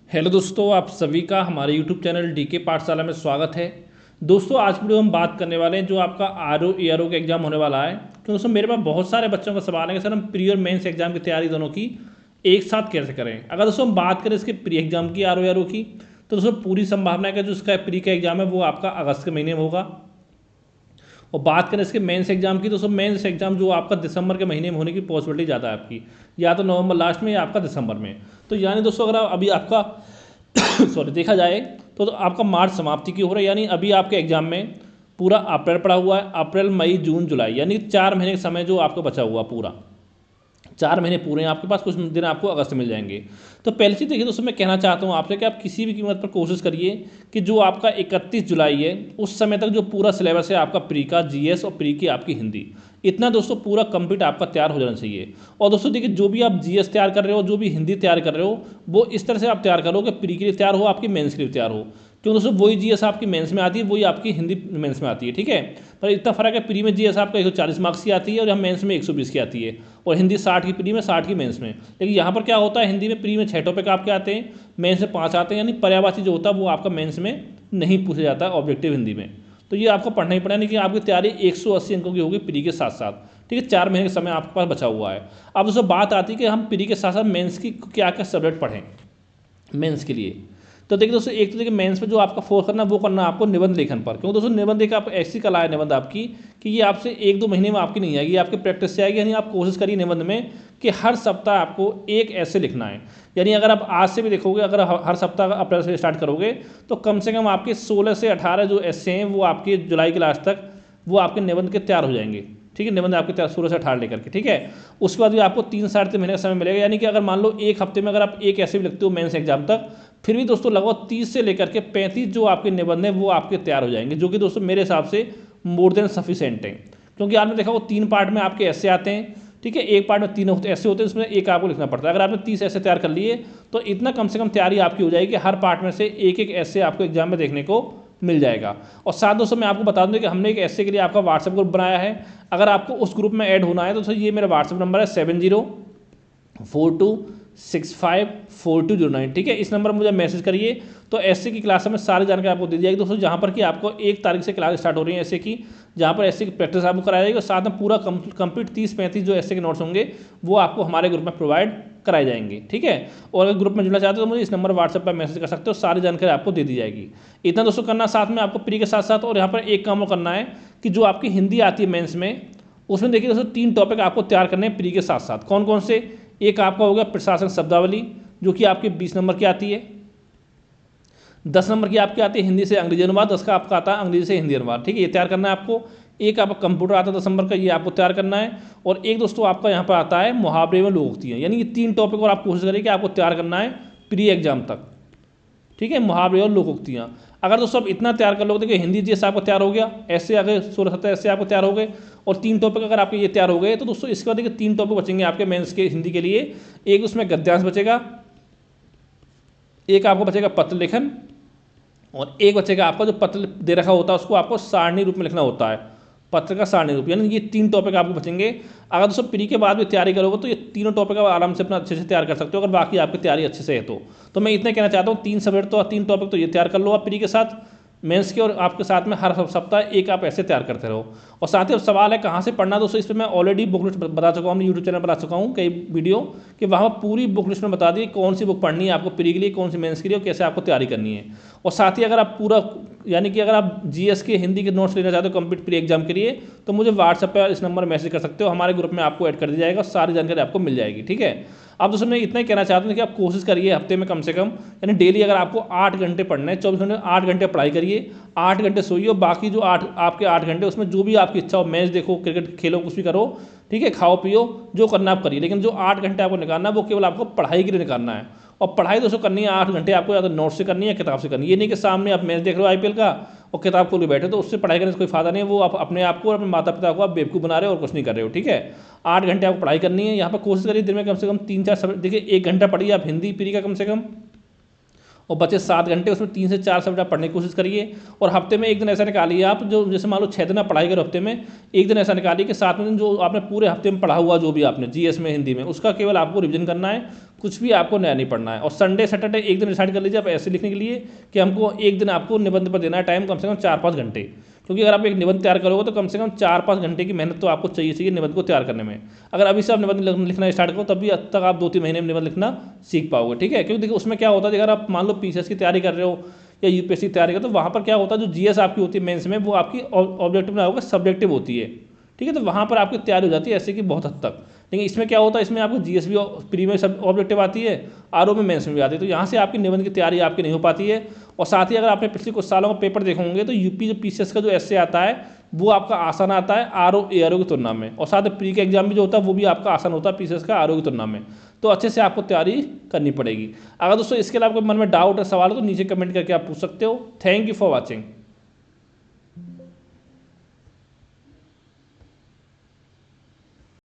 Hello दोस्तों, आप सभी का हमारे यूट्यूब चैनल डीके पाठशाला में स्वागत है। दोस्तों, आज वीडियो हम बात करने वाले हैं जो आपका आर ओ ERO का एग्जाम होने वाला है। तो दोस्तों, मेरे पास बहुत सारे बच्चों का सवाल है कि सर हम प्री और मेंस एग्जाम की तैयारी दोनों की एक साथ कैसे करें। अगर दोस्तों हम बात करें इसके प्री एग्जाम की आर ओ ERO की, तो दोस्तों पूरी संभावना है कि जो इसका प्री का एग्जाम है वो आपका अगस्त के महीने में होगा। और बात करें इसके मेंस एग्जाम की, तो सब मेंस एग्जाम जो आपका दिसंबर के महीने में होने की पॉसिबिलिटी ज़्यादा है आपकी, या तो नवंबर लास्ट में या आपका दिसंबर में। तो यानी दोस्तों अगर अभी आपका सॉरी देखा जाए तो आपका मार्च समाप्ति की हो रहा है, यानी अभी आपके एग्जाम में पूरा अप्रैल पड़ा हुआ है। अप्रैल, मई, जून, जुलाई, यानी 4 महीने का समय जो आपका बचा हुआ पूरा 4 महीने पूरे हैं आपके पास। कुछ दिन आपको अगस्त में मिल जाएंगे। तो पहली चीज़ देखिए दोस्तों, मैं कहना चाहता हूँ आपसे कि आप किसी भी कीमत पर कोशिश करिए कि जो आपका 31 जुलाई है उस समय तक जो पूरा सिलेबस है आपका प्री का GS और प्री की आपकी हिंदी, इतना दोस्तों पूरा कंप्लीट आपका तैयार हो जाना चाहिए। और दोस्तों देखिए, जो भी आप GS तैयार कर रहे हो, जो भी हिंदी तैयार कर रहे हो, वो इस तरह से आप तैयार करो कि प्री के लिए तैयार हो, आपकी मेंस के लिए तैयार हो। क्यों दोस्तों, वही GS आपकी मेंस में आती है, वही आपकी हिंदी मेंस में आती है, ठीक है। पर इतना फर्क है, प्री में GS आपका 140 मार्क्स की आती है और यहाँ मेंस में 120 की आती है। और हिंदी 60 की प्री में, 60 की मेंस में। लेकिन यहाँ पर क्या होता है, हिंदी में प्री में 6 टॉपिक आपके आते हैं, मेंस में 5 आते हैं, यानी पर्यायवाची जो होता है वो आपका मेंस में नहीं पूछा जाता है ऑब्जेक्टिव हिंदी में। तो ये आपको पढ़ना ही पड़ेगा, नहीं कि आपकी तैयारी 180 अंकों की होगी प्री के साथ साथ, ठीक है। 4 महीने का समय आपके पास बचा हुआ है। अब दोस्तों बात आती है कि हम प्री के साथ साथ मेंस की क्या क्या सब्जेक्ट पढ़ें मेंस के लिए। तो देखिए दोस्तों, एक तो देखिए मेंस में जो आपका फोर्स करना है वो करना है आपको निबंध लेखन पर। क्योंकि दोस्तों निबंध एक आप ऐसी कला है निबंध आपकी कि ये आपसे 1-2 महीने में आपकी नहीं आएगी, ये आपकी प्रैक्टिस से आएगी। यानी आप कोशिश करिए निबंध में कि हर सप्ताह आपको एक ऐसे लिखना है। यानी अगर आप आज से भी देखोगे, अगर हर सप्ताह अप्रैल से स्टार्ट करोगे, तो कम से कम आपके 16 से 18 जो ऐसे हैं वो आपके जुलाई के लास्ट तक वो आपके निबंध के तैयार हो जाएंगे, ठीक है। निबंध आपके तैयार 16 से 18 लेकर के, ठीक है। उसके बाद भी आपको 3-3.5 महीने का समय मिलेगा। यानी कि अगर मान लो एक हफ्ते में अगर आप एक ऐसे भी लिखते हो मेंस एग्जाम तक, फिर भी दोस्तों लगभग 30 से लेकर के 35 जो आपके निबंध हैं वो आपके तैयार हो जाएंगे, जो कि दोस्तों मेरे हिसाब से मोर देन सफिशेंट है। क्योंकि आपने देखा वो 3 पार्ट में आपके ऐसे आते हैं, ठीक है। एक पार्ट में 3 ऐसे होते हैं, उसमें एक आपको लिखना पड़ता है। अगर आपने 30 ऐसे तैयार कर लिए तो इतना कम से कम तैयारी आपकी हो जाएगी, हर पार्ट में से एक एक ऐसे आपको एग्जाम में देखने को मिल जाएगा। और साथ दोस्तों मैं आपको बता दूं कि हमने एक ऐसे के लिए आपका व्हाट्सएप ग्रुप बनाया है। अगर आपको उस ग्रुप में ऐड होना है तो दोस्तों ये मेरा व्हाट्सएप नंबर है 7042654209, ठीक है। इस नंबर पर मुझे मैसेज करिए। तो ऐसे की क्लास में सारी जानकारी आपको दी जाएगी दोस्तों, जहाँ पर कि आपको 1 तारीख से क्लास स्टार्ट हो रही है ऐसे की, जहाँ पर ऐसे की प्रैक्टिस आपको कराई जाएगी और साथ में पूरा कंप्लीट 30-35 जो ऐसे के नोट्स होंगे वो आपको हमारे ग्रुप में प्रोवाइड कराए जाएंगे, ठीक है। और अगर ग्रुप में जुड़ना चाहते हो तो मुझे इस नंबर व्हाट्सएप पर मैसेज कर सकते हो, सारी जानकारी आपको दे दी जाएगी। इतना दोस्तों करना साथ में आपको प्री के साथ साथ। और यहाँ पर एक काम और करना है कि जो आपकी हिंदी आती है मेंस में, उसमें देखिए दोस्तों 3 टॉपिक आपको तैयार करने हैं प्री के साथ साथ। कौन कौन से? एक आपका हो गया प्रशासन शब्दावली, जो कि आपके 20 नंबर की आती है। 10 नंबर की आपकी आती है हिंदी से अंग्रेजी अनुवाद, 10 का आपका आता है अंग्रेजी से हिंदी अनुवाद, ठीक है। ये तैयार करना है आपको। एक आपका कंप्यूटर आता है 10 नंबर का, ये आपको तैयार करना है। और एक दोस्तों आपका यहाँ पर आता है मुहावरे में लोकोक्ति है। यानी ये 3 टॉपिक और आप कोशिश करिए कि आपको तैयार करना है प्री एग्जाम तक, ठीक है। मुहावरे और लोकोक्तियाँ अगर दोस्तों आप इतना तैयार कर लोगे, देखिए हिंदी जैसे आपको तैयार हो गया, ऐसे अगर 16-17 ऐसे आपको तैयार हो गए, और 3 टॉपिक अगर आपके ये तैयार हो गए, तो दोस्तों इसके बाद देखिए 3 टॉपिक बचेंगे आपके मेंस के हिंदी के लिए। एक उसमें गद्यांश बचेगा, एक आपको बचेगा पत्र लेखन, और एक बचेगा आपका जो पत्र दे रखा होता है उसको आपको सारणी रूप में लिखना होता है, पत्र का सारणी रूप। यानी ये 3 टॉपिक आपको बचेंगे। अगर दोस्तों प्री के बाद भी तैयारी करोगे तो ये तीनों टॉपिक आप आराम से अपना अच्छे से तैयार कर सकते हो, अगर बाकी आपकी तैयारी अच्छे से है तो मैं इतना कहना चाहता हूँ 3 सब्जेक्ट तो 3 टॉपिक तो ये तैयार कर लो आप प्री के साथ मेंस के, और आपके साथ में हर सप्ताह एक आप ऐसे तैयार करते रहो। और साथ ही अब सवाल है कहाँ से पढ़ना, दोस्तों इस पर मैं ऑलरेडी बुक लिस्ट बता चुका हूँ, यूट्यूब चैनल बता चुका हूँ कई वीडियो, कि वहाँ पूरी बुक लिस्ट में बता दी कौन सी बुक पढ़नी है आपको प्री के लिए, कौन सी मेंस के लिए, और कैसे आपको तैयारी करनी है। और साथ ही अगर आप पूरा यानी कि अगर आप GS के हिंदी के नोट्स लेना चाहते हो कंप्लीट प्री एग्जाम के लिए, तो मुझे व्हाट्सएप पर इस नंबर मैसेज कर सकते हो, हमारे ग्रुप में आपको ऐड कर दिया जाएगा, सारी जानकारी आपको मिल जाएगी, ठीक है। अब दोस्तों मैं इतना ही कहना चाहता हूँ कि आप कोशिश करिए हफ्ते में कम से कम, यानी डेली अगर आपको 8 घंटे पढ़ना है, 24 घंटे 8 घंटे पढ़ाई करिए, 8 घंटे सोइए, और बाकी जो आपके 8 घंटे उसमें जो भी आपकी इच्छा हो, मैच देखो, क्रिकेट खेलो, कुछ भी करो, ठीक है, खाओ पियो, जो करना आप करिए। लेकिन जो 8 घंटे आपको निकालना है वो केवल आपको पढ़ाई के लिए निकालना है। और पढ़ाई दोस्तों करनी है 8 घंटे आपको या तो नोट से करनी है या किताब से करनी है। ये नहीं कि सामने आप मैच देख रहे हो IPL का और किताब खोल के बैठे, तो उससे पढ़ाई करने से कोई फायदा नहीं है। वो आप अपने आप को और अपने माता पिता को आप बेवकूफ़ बना रहे हो और कुछ नहीं कर रहे हो, ठीक है। 8 घंटे आपको पढ़ाई करनी है। यहाँ पर कोशिश करिए दिन में कम से कम 3-4 सब्जेक्ट, देखिए 1 घंटा पढ़िए आप हिंदी प्री का कम से कम, और बचे 7 घंटे, उसमें 3 से 4 सब्जेक्ट पढ़ने की कोशिश करिए। और हफ्ते में एक दिन ऐसा निकालिए आप, जो जैसे मान लो 6 दिन आप पढ़ाई करो हफ्ते में, एक दिन ऐसा निकालिए कि 7वें दिन जो आपने पूरे हफ्ते में पढ़ा हुआ, जो भी आपने जीएस में, हिंदी में, उसका केवल आपको रिविजन करना है, कुछ भी आपको नया नहीं पढ़ना है। और संडे सैटरडे एक दिन डिसाइड कर लीजिए आप ऐसे लिखने के लिए कि हमको एक दिन आपको निबंध पर देना है टाइम कम से कम 4-5 घंटे, क्योंकि अगर आप एक निबंध तैयार करोगे तो कम से कम 4-5 घंटे की मेहनत तो आपको चाहिए निबंध को तैयार करने में। अगर अभी से आप निबंध लिखना स्टार्ट करो तब भी अब तक आप 2-3 महीने में निबंध लिखना सीख पाओगे, ठीक है। क्योंकि देखिए उसमें क्या होता है, अगर आप मान लो पीसीएस की तैयारी कर रहे हो या यूपीएससी की तैयारी कर, तो वहाँ पर क्या होता है, जो जीएस आपकी होती है मेंस में, वो आपकी ऑब्जेक्टिव ना होगा, सब्जेक्टिव होती है, ठीक है। तो वहाँ पर आपकी तैयारी हो जाती है ऐसे कि बहुत हद तक। लेकिन इसमें क्या होता है, इसमें आपको जीएस भी प्री में सब ऑब्जेक्टिव आती है, आरओ में मेंस में भी आती है, तो यहाँ से आपकी निबंध की तैयारी आपकी नहीं हो पाती है। और साथ ही अगर आपने पिछले कुछ सालों का पेपर देखा होंगे तो यूपी जो पीसीएस का जो एसए आता है वो आपका आसान आता है आरओ एआरओ की तुलना में, और साथ ही प्री का एग्जाम भी जो होता है वो भी आपका आसान होता है पीसीएस का आरओ की तुलना में। तो अच्छे से आपको तैयारी करनी पड़ेगी। अगर दोस्तों इसके अलावा कोई मन में डाउट है, सवाल हो, तो नीचे कमेंट करके आप पूछ सकते हो। Thank you for watching.